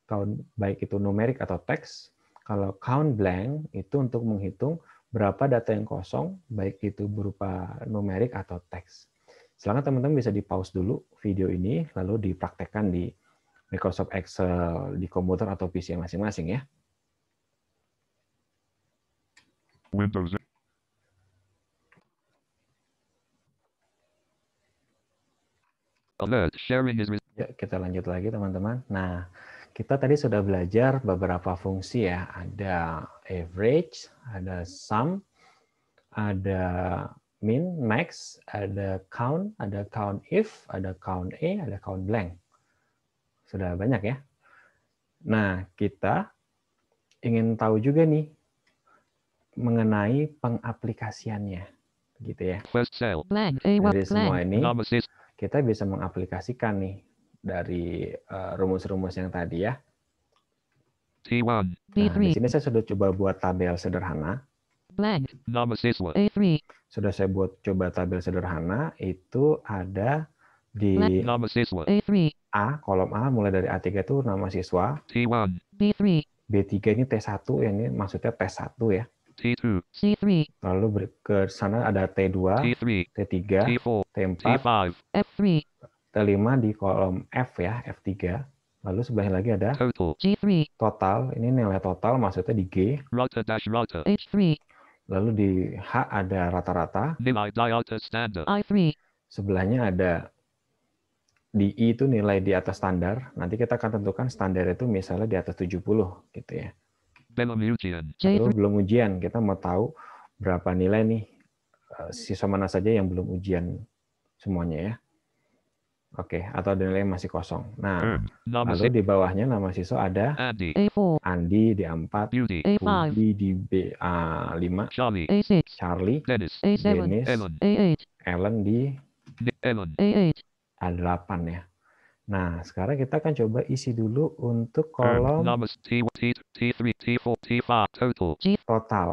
count baik itu numerik atau teks. Kalau count blank itu untuk menghitung berapa data yang kosong, baik itu berupa numerik atau teks. Silakan teman-teman bisa di-pause dulu video ini, lalu dipraktekkan di Microsoft Excel di komputer atau PC masing-masing ya. Windows alert sharing is Ya, kita lanjut lagi teman-teman. Nah, kita tadi sudah belajar beberapa fungsi ya. Ada average, ada sum, ada min, max, ada count if, ada count A, ada count blank. Sudah banyak ya. Nah, kita ingin tahu juga nih mengenai pengaplikasiannya, gitu ya. First cell. Blank. A1. Dari semua Blank. ini Number sys. kita bisa mengaplikasikan nih dari rumus-rumus yang tadi ya. T1. Nah, di B3. sini saya sudah coba buat tabel sederhana. Blank. Number syswa. A3. Sudah saya buat coba tabel sederhana, itu ada di Number syswa. A3. A, kolom A mulai dari A3 itu nama siswa, T1. B3. B3 ini T1 ya, ini maksudnya tes 1 ya. T2. C3. Lalu ke sana ada T2, T3. T3, T4. T4, T5. F3. T5 di kolom F ya, F3. Lalu sebelahnya lagi ada Total. G3. total, ini nilai total maksudnya di G. Router dash router. H3. Lalu di H ada rata-rata, Nilai dialta standard. I3. sebelahnya ada di I itu nilai di atas standar. Nanti kita akan tentukan standar itu misalnya di atas 70 gitu ya. Belamujian. Itu J3. belum ujian, kita mau tahu berapa nilai nih siswa mana saja yang belum ujian semuanya ya. Oke, atau nilai masih kosong. Nah, Number lalu 6. di bawahnya nama siswa ada Andy. A4. Andi di A4, Beauty. A5. Budi di A5, Charlie. A6. Charlie, Dennis. A7. Dennis, Ellen. A8. Ellen di Ellen. A8. A8 ya. Nah, sekarang kita akan coba isi dulu untuk kolom Numbers T1, T3, T4, T5. Total. total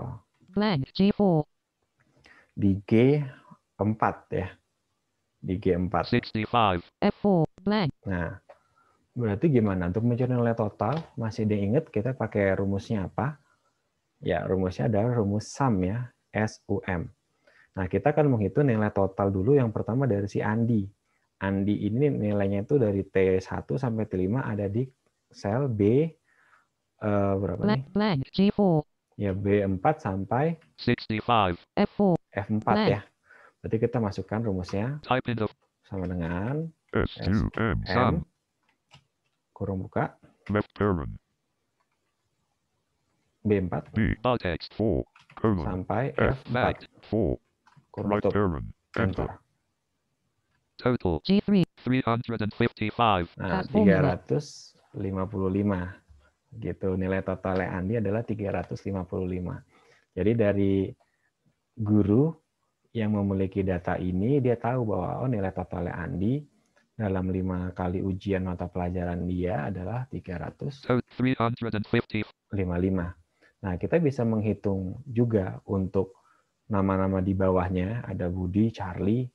Blank. G4. di G4 ya. Di G4. 65. F4. Blank. Nah, berarti gimana? Untuk mencari nilai total, masih diingat kita pakai rumusnya apa? Ya, rumusnya adalah rumus SUM ya, SUM. Nah, kita akan menghitung nilai total dulu yang pertama dari si Andi. Andi ini nilainya itu dari T1 sampai T5 ada di sel B berapa nih? Blank. Blank. G4. Ya, B4 sampai 65. F4. F4 Blank. ya. Berarti kita masukkan rumusnya Type in the sama dengan S2M M sum. kurung buka Left parent. B4 B. Text 4. Colon. sampai F. F4 Fact 4. kurung Right tutup parent. enter. Enter. Total. G3. 355. Nah, As formula. 355 gitu. Nilai totalnya Andi adalah 355. Jadi dari guru yang memiliki data ini, dia tahu bahwa nilai totalnya Andi dalam 5 kali ujian mata pelajaran dia adalah 355. 350. Nah, kita bisa menghitung juga untuk nama-nama di bawahnya, ada Budi, Charlie,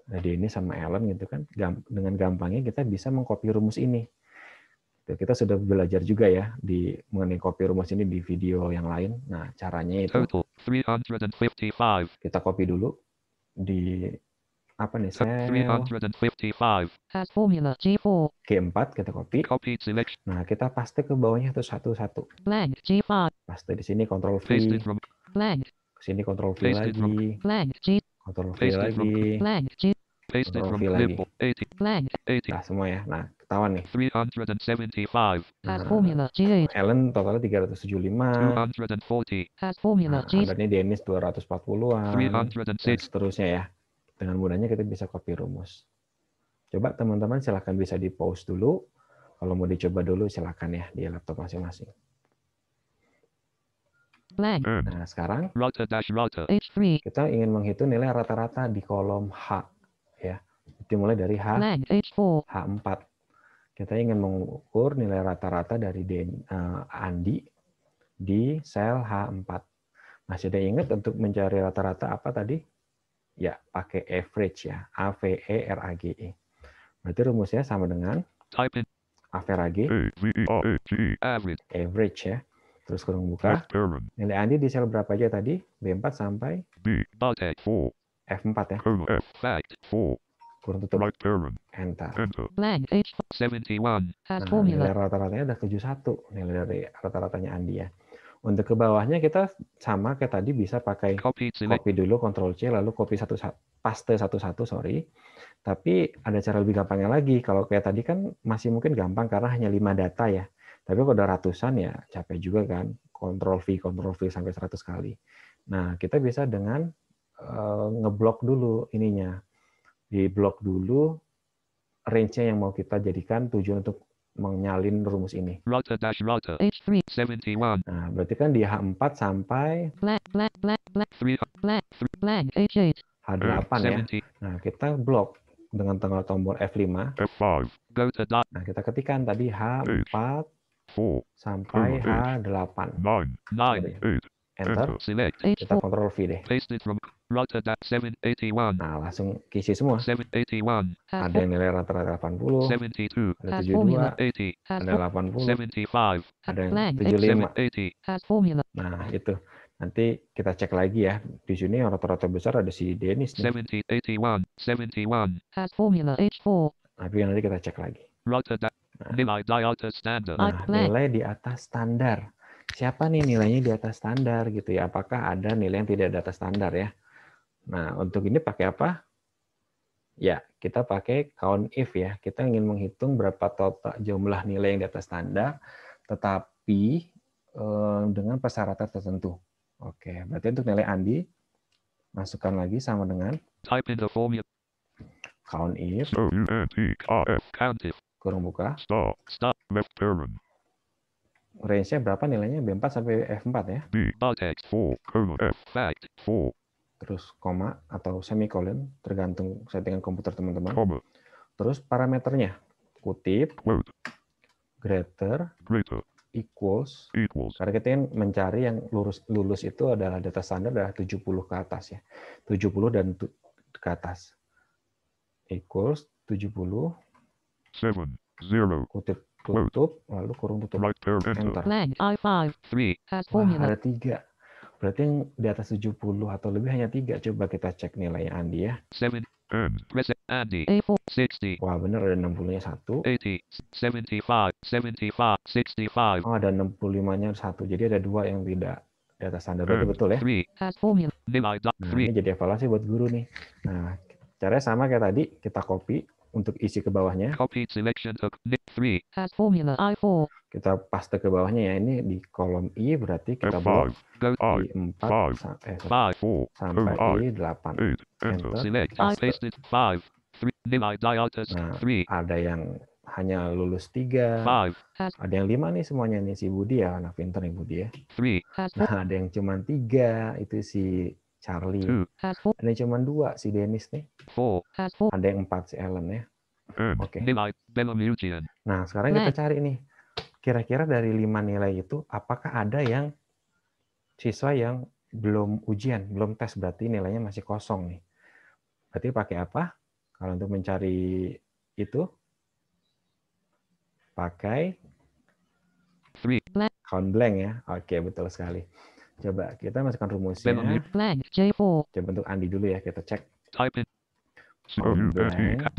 ada Denny sama Ellen gitu kan. Dengan gampangnya kita bisa mengcopy rumus ini. Kita sudah belajar juga ya di mengenai copy rumus ini di video yang lain. Nah, caranya itu Total. 355. kita copy dulu di apa nih, sel 355. As formula. G4. G4 kita copy. Copy selection. Nah, kita paste ke bawahnya itu satu-satu. Blank. G5. Paste di sini Ctrl V, Pasted from. Blank. ke sini Ctrl V Pasted from. lagi, Blank. G. Ctrl V Pasted from. lagi. Blank. G. Pasted Ctrl from V lagi. clipboard. 80. Blank. 80. Nah, semua ya. Nah, ketahuan nih. 375. As Nah, formula. G8. Ellen totalnya 375. 240. As formula. Nah, G. ada nih Dennis 240-an. Dan 306. seterusnya ya. Dengan mudahnya kita bisa copy rumus. Coba teman-teman silahkan bisa di-pause dulu. Kalau mau dicoba dulu silahkan ya di laptop masing-masing. Blank. And. Nah, sekarang Router dash router. H3. kita ingin menghitung nilai rata-rata di kolom H. Ya. Dimulai dari Blank. H4. H4. Kita ingin mengukur nilai rata-rata dari Andi di sel H4. Masih ada ingat untuk mencari rata-rata apa tadi? Ya, pakai average ya. AVERAGE. Berarti rumusnya sama dengan Type in average, AVERAGE. Average. average ya. Terus kurung buka. Left parent. Nilai Andi di sel berapa aja tadi? B4 sampai B. Text 4. F4 ya. Colon F. Fact 4. Kurung tutup. Right parent. Enter. Enter. Blank. H. 71. As Nah, nilai formula. rata-ratanya ada 71. Nilai dari rata-ratanya Andi ya. Untuk ke bawahnya kita sama kayak tadi bisa pakai Copy select. copy dulu Ctrl C lalu copy paste satu-satu sorry. Tapi ada cara lebih gampangnya lagi. Kalau kayak tadi kan masih mungkin gampang karena hanya 5 data ya. Tapi kalau udah ratusan ya capek juga kan. Ctrl V sampai 100 kali. Nah, kita bisa dengan ngeblok dulu ininya. Di blok dulu range-nya yang mau kita jadikan tujuan untuk menyalin rumus ini. Rota dash rota. H3. 71. Nah, berarti kan di H4 sampai Blank. 3. Blank. H8. H8 ya. 70. Nah, kita blok dengan tombol F5. F5. Go to dot. Nah, kita ketikkan tadi H4 4. sampai H8. 9. 9. 8. Enter. Select. Kita H4. Ctrl V deh. Pasted from rota dash 781. Nah, langsung kisi semua. 781. Has Ada yang nilai rata-rata 80, 72. ada Has 72, 80. ada 80, 75. ada yang blank. 75. 780. Has formula. Nah, itu. Nanti kita cek lagi ya. Di sini rata-rata besar ada si Dennis nih. 70. 81. 71. Has formula. H4. Tapi nanti kita cek lagi. Rota dash. Nilai dialta standard. I Nah, blank. nilai di atas standar. Siapa nih nilainya di atas standar gitu ya? Apakah ada nilai yang tidak di atas standar ya? Nah, untuk ini pakai apa? Ya, kita pakai count if ya. Kita ingin menghitung berapa total jumlah nilai yang di atas standar, tetapi dengan persyaratan tertentu. Oke, berarti untuk nilai Andi, masukkan lagi sama dengan Type in the formula. count if, COUNTRF. Count if. kurung buka, Stop. Stop. Left parent. range-nya berapa nilainya? B4 sampai F4 ya. B. Text 4. Colon F. Fact 4. Terus koma atau semicolon, tergantung settingan komputer teman-teman. Comma. Terus parameternya, kutip, Quote. greater, Greater. equals, Equals. karena kita yang mencari yang lulus itu adalah data standar adalah 70 ke atas ya. 70 dan ke atas. Equals 70, 7. 0. kutip tutup, lalu kurung tutup. Right parent. Enter. Enter. Blank. I5. 3. Has Wah, formula. ada 3. Berarti yang di atas 70 atau lebih hanya 3. Coba kita cek nilainya Andi ya. 7. And. Press Andy. A4. 60. Wah, benar ada 60-nya 1. 80. 75. 75. 65. Oh, ada 65-nya 1. Jadi ada 2 yang tidak di atas standar. Berarti betul ya. 3. Has formula. Nilai dot. Nah, 3. ini jadi evaluasi buat guru nih. Nah, caranya sama kayak tadi. Kita copy untuk isi ke bawahnya. Copied selection hook. 3. Has formula. I4. Kita paste ke bawahnya ya. Ini di kolom I berarti kita F5. blok Go I. di 4 5. 5. 4. sampai I. di 8. 8. Enter. Enter. Select. I. Pasted. 5. 3. Nilai dialtas. Nah, 3. ada yang hanya lulus 3. 5. Ada yang 5 nih semuanya nih. Si Budi ya, anak pintar nih Budi ya. 3. Has Nah, ada yang cuma 3. Itu si Charlie. 2. Has four. Ada yang cuma 2. Si Dennis nih. 4. Has four. Ada yang 4 si Ellen ya. And. Oke. Nilai Belamusian. Nah, sekarang kita cari nih. Kira-kira dari 5 nilai itu, apakah ada yang siswa yang belum ujian, belum tes, berarti nilainya masih kosong nih. Berarti pakai apa? Kalau untuk mencari itu, pakai 3. count blank ya. Oke, betul sekali. Coba kita masukkan rumusnya. Blank. J4. Coba untuk Andi dulu ya, kita cek. Type in. COUNTBANK.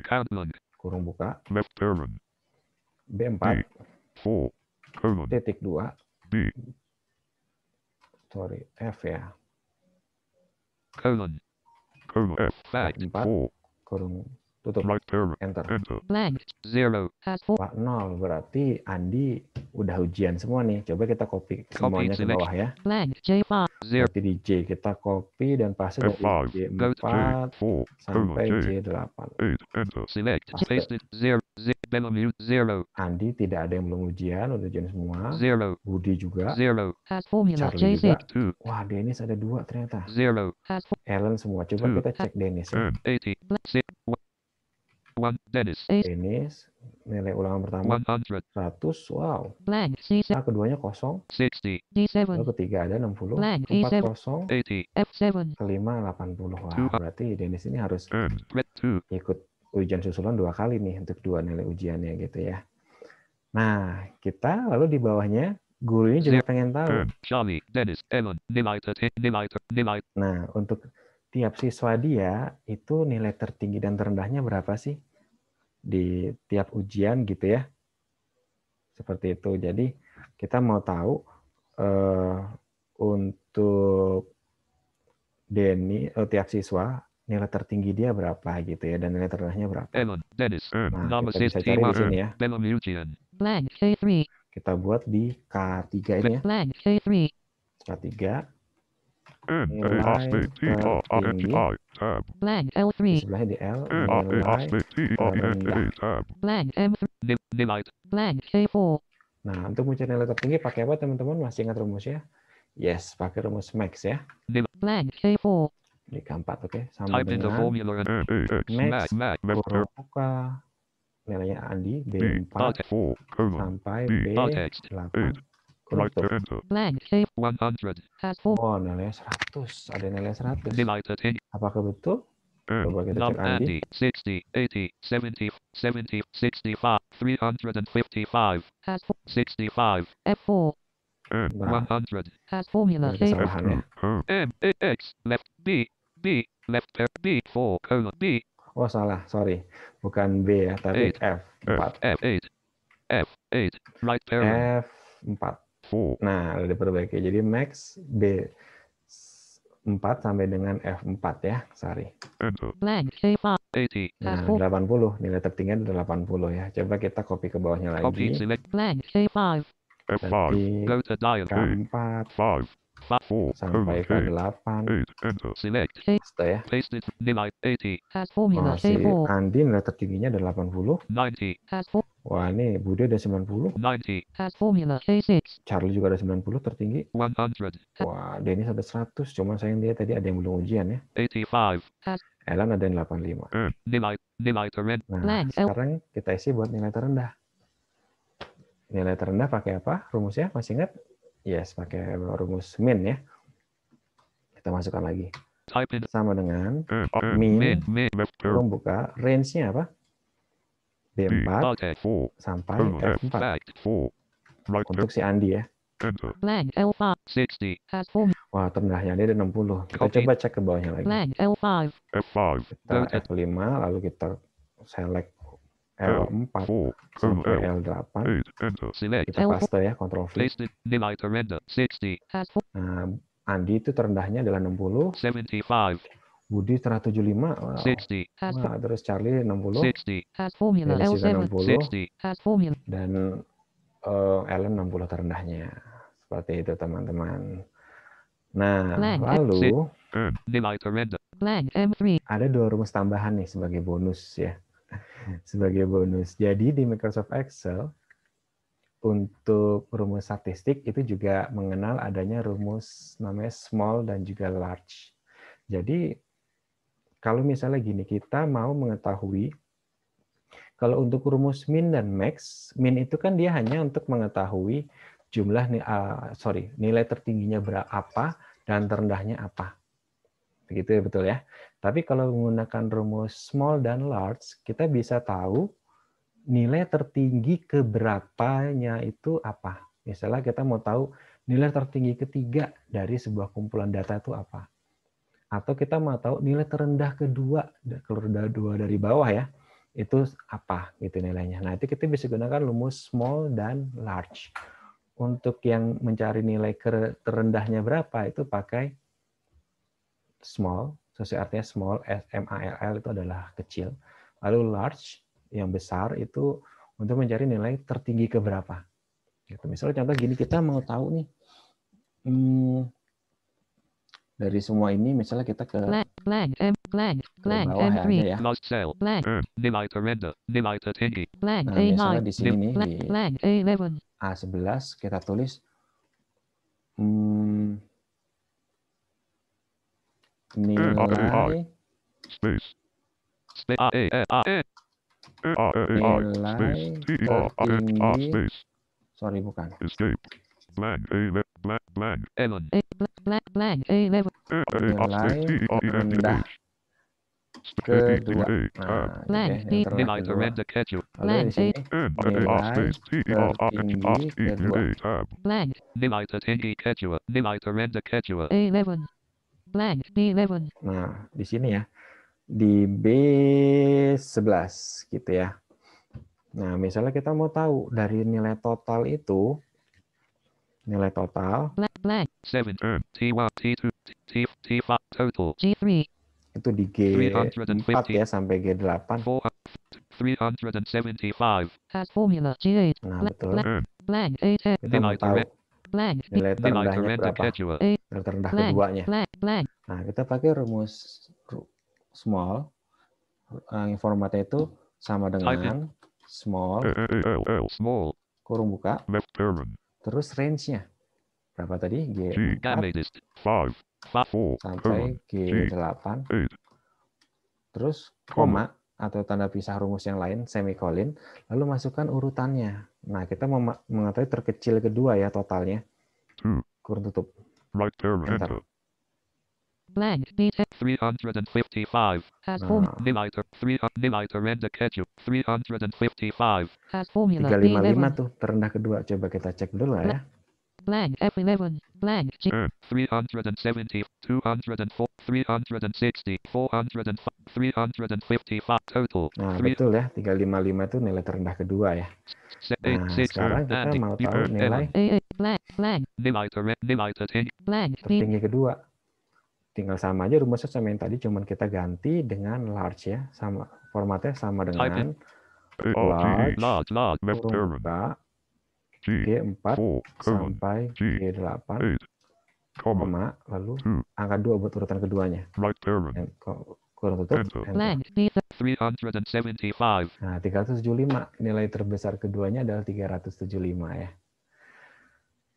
Count blank. Kurung buka. Left parent. B4, 4. Colon. titik 2. B. Sorry, F ya. Colon. Colon F. Fact. 4, 4. kurung tutup. Right parent. Enter. Enter. Blank. 0. Has four. Wah, 0. Berarti Andi udah ujian semua nih. Coba kita copy semuanya ke bawah ya. Blank. J5. 0. Berarti di J kita copy dan paste dari F5. Go to J. J4 4. sampai Colon J. J8. 8. Enter. Select. Paste. Pasted. 0. Belamute. 0. Andi tidak ada yang belum ujian, udah ujian semua. 0. Budi juga. 0. Has formula. Charlie J6. juga. 2. Wah, Dennis ada 2 ternyata. 0. Has four. Ellen semua. Coba Two. kita cek Dennis ya. And 80. 6. 1. Dennis. Dennis, nilai ulangan pertama 100. 100. Wow. Blank. C7. Nah, keduanya kosong. 60. D7. Lalu ketiga ada 60. Blank. 4 E7. kosong. 80. F7. Kelima 80. Wah, Two. berarti Dennis ini harus And. Red 2. ikut ujian susulan 2 kali nih untuk 2 nilai ujiannya gitu ya. Nah, kita lalu di bawahnya guru ini juga pengen tahu. And. Charlie. Dennis. Ellen. Nilai. Nilai. Nah, untuk tiap siswa dia itu nilai tertinggi dan terendahnya berapa sih di tiap ujian gitu ya. Seperti itu. Jadi kita mau tahu untuk tiap siswa nilai tertinggi dia berapa gitu ya dan nilai terendahnya berapa. Ellen. Dennis. And. Nah, Number kita bisa cari di sini ya. Belamusian. Blank. K3. Kita buat di K3 ini ya. Blank. K3. K3. N A Nilai R space T R I N T tertinggi. I tab. Blank Di L3. sebelahnya di L, N A R nilai space T R E N terendah. A tab. Blank M3. Nilai Blank J4. Nah, untuk mencari nilai tertinggi pakai apa teman-teman? Masih ingat rumusnya? Yes, pakai rumus max ya. Blank J4. Di keempat, oke. Sama type in the dengan formula and N A X max mag left huruf buka nilainya Andi B B4 alt 4 colon sampai B alt text B8. 8 Kurung right tuh. to enter Blank J 100 has 4. Oh, nilainya 100. Ada nilai 100. nilai tertinggi Apakah betul? N Coba kita num cek Andi. 60 80 70 70 65 355 Has 4. 65 F4. N Nah, 100 Has formula ada J. kesalahan ya. F2 home M A X left B B left pair B 4 colon B Oh, salah. Sorry. Bukan B ya, tapi F4. F8 F8 right parent F4. 4 Nah, udah diperbaiki. Jadi max B4 sampai dengan F4 ya. Sorry. enter Blank J5. 80 Has Nah, 4. 80. Nilai tertinggi ada 80 ya. Coba kita copy ke bawahnya copy lagi. select Blank J5. F5 Berarti go to dial B K4 5 4 sampai colon ke K 8. 8 enter select Paste ya. paste it nilai 80 Has formula Oh, si J4. Andi nilai tertingginya ada 80. 90 Has 4. Wah, ini Budi ada 90. 90 Has formula J6. Charlie juga ada 90 tertinggi. 100 Wah, Dennis ada 100. Cuma sayang dia tadi ada yang belum ujian ya. 85 Ellen ada yang 85. nilai terendah Nah, Blank. sekarang kita isi buat nilai terendah. Nilai terendah pakai apa? Rumusnya masih ingat? Yes, pakai rumus min ya. Kita masukkan lagi. type in Sama dengan min left pair kurung buka. Range-nya apa? B B4 alt 4 sampai colon F4. fact 4 right Untuk si Andi ya. enter Blank L5. 60 Has formula. Wah, terendahnya dia ada 60. Kita Copy. coba cek ke bawahnya lagi. Blank L5. F5 Kita go to F5, lalu kita select L4 4 sampai colon L8. 8 enter select Kita paste ya, Ctrl V. paste it nilai terendah 60 Has 4. Nah, Andi itu terendahnya adalah 60. 75 Budi 175. Wow. 60 Has Wah, terus Charlie 60. 60 Has formula Dennis juga L7. 60. 60 Has formula. Dan Ellen 60 terendahnya. Seperti itu teman-teman. Nah, Blank. lalu N nilai terendah Blank M3. ada 2 rumus tambahan nih sebagai bonus ya. Sebagai bonus. Jadi di Microsoft Excel untuk rumus statistik itu juga mengenal adanya rumus namanya small dan juga large. Jadi kalau misalnya gini, kita mau mengetahui kalau untuk rumus min dan max, min itu kan dia hanya untuk mengetahui jumlah nilai tertingginya berapa dan terendahnya apa. Begitu ya, betul ya. Tapi kalau menggunakan rumus small dan large, kita bisa tahu nilai tertinggi keberapanya itu apa. Misalnya kita mau tahu nilai tertinggi ketiga dari sebuah kumpulan data itu apa. Atau kita mau tahu nilai terendah kedua, kalau dua dari bawah ya, itu apa gitu nilainya. Nah, itu kita bisa gunakan rumus small dan large. Untuk yang mencari nilai terendahnya berapa, itu pakai small, sesuai artinya small, S-M-A-L-L itu adalah kecil. Lalu large, yang besar itu untuk mencari nilai tertinggi ke berapa. Gitu. Misalnya contoh gini, kita mau tahu nih, dari semua ini misalnya kita ke Blank bawah M3. aja ya. last cell Blank. N nilai terendah nilai tertinggi Blank Nah, misalnya A9. di sini nih, di Blank A11. A11 kita tulis nilai space A A A A nilai tertinggi, space sorry bukan, escape blank A blank Ellen Blank A11. nilai terendah kedua. Nah, Blank ini terendah nilai kedua. terendah kecil Lalu di sini nilai tertinggi kedua. Blank nilai tertinggi kecil nilai terendah kecil A11. Blank B11. Nah, di sini ya, di B11 gitu ya. Nah, misalnya kita mau tahu dari nilai total itu, nilai total Blank 7 T1 T2 T5 total G3. itu di G4 ya sampai G8. 375 Has formula G8. Nah, betul. Blank A10. Kita mau tahu blank, B, Nilai terendahnya Nilai berapa? kedua. Nilai terendah blank, keduanya. blank, blank, Nah, kita pakai rumus small. Formatnya itu sama dengan small, Small. kurung buka, Left parent. terus range-nya. Berapa tadi? G. G4 Gammatist. 5. 4. sampai G8. 8. Terus Comma. koma atau tanda pisah rumus yang lain, semikolon, lalu masukkan urutannya. Nah, kita mengetahui terkecil kedua ya totalnya. 2. Kurung tutup. Right parent. Enter. Enter. blank, B, 355. has Nah, Nilai terendah kedua. 355. has formula, 355 B11, tuh terendah kedua. Coba kita cek dulu lah ya. blank, F11, blank, G, 370. 204. 360. 405. 355. Total. Nah, 3. betul ya. 355 itu nilai terendah kedua ya. 8. Nah, 6. sekarang kita Andy. mau tahu nilai A, blank, blank, Nilai tertinggi. blank, B, tertinggi kedua. Tinggal sama aja rumusnya sama yang tadi, cuman kita ganti dengan large ya. Sama formatnya sama dengan large, Large. Left kurung parent. buka, G. G4 Colon. sampai G. G8, 8. Comma. koma, lalu 2. angka 2 buat urutan keduanya. Right parent. Kurung tutup, Enter. enter. blank, B, 375. Nah, 375. Nilai terbesar keduanya adalah 375 ya.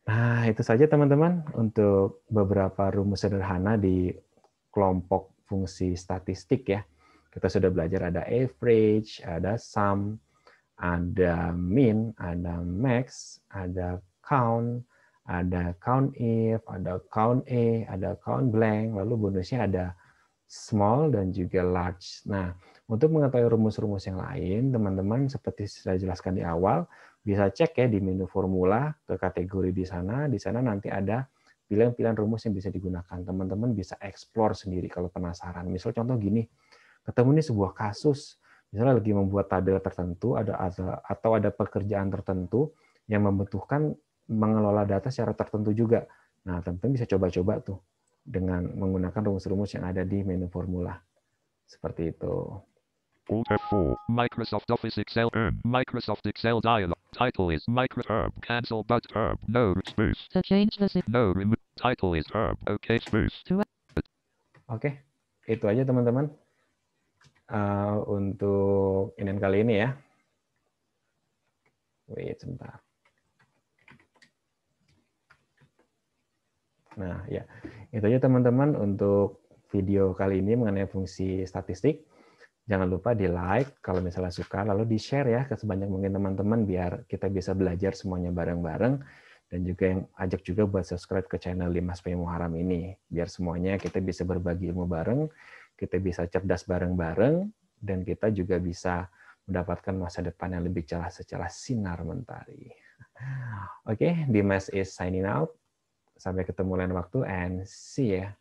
Nah, itu saja teman-teman untuk beberapa rumus sederhana di kelompok fungsi statistik ya. Kita sudah belajar ada average, ada sum, ada min, ada max, ada count if, ada count A, ada count blank, lalu bonusnya ada small dan juga large. Nah, untuk mengetahui rumus-rumus yang lain, teman-teman seperti saya jelaskan di awal, bisa cek ya di menu formula ke kategori di sana. Di sana nanti ada pilihan-pilihan rumus yang bisa digunakan. Teman-teman bisa explore sendiri kalau penasaran. Misal contoh gini, ketemu nih sebuah kasus, misalnya lagi membuat tabel tertentu atau ada pekerjaan tertentu yang membutuhkan mengelola data secara tertentu juga. Nah, teman-teman bisa coba-coba tuh dengan menggunakan rumus-rumus yang ada di menu formula. Seperti itu. Alt F4. Microsoft Office Excel. Microsoft Excel dialog. Title is Tab. Cancel but tab. No space. to change the No remove. Title is tab. Okay space. Oke, itu aja teman-teman untuk inian kali ini ya. Wait sebentar. Nah, ya. Itu aja teman-teman untuk video kali ini mengenai fungsi statistik. Jangan lupa di-like kalau misalnya suka, lalu di-share ya ke sebanyak mungkin teman-teman biar kita bisa belajar semuanya bareng-bareng, dan juga yang ajak juga buat subscribe ke channel 5SP Muharram ini, biar semuanya kita bisa berbagi ilmu bareng, kita bisa cerdas bareng-bareng, dan kita juga bisa mendapatkan masa depan yang lebih cerah secara sinar mentari. Oke, Dimas is signing out. Sampai ketemu lain waktu and see ya.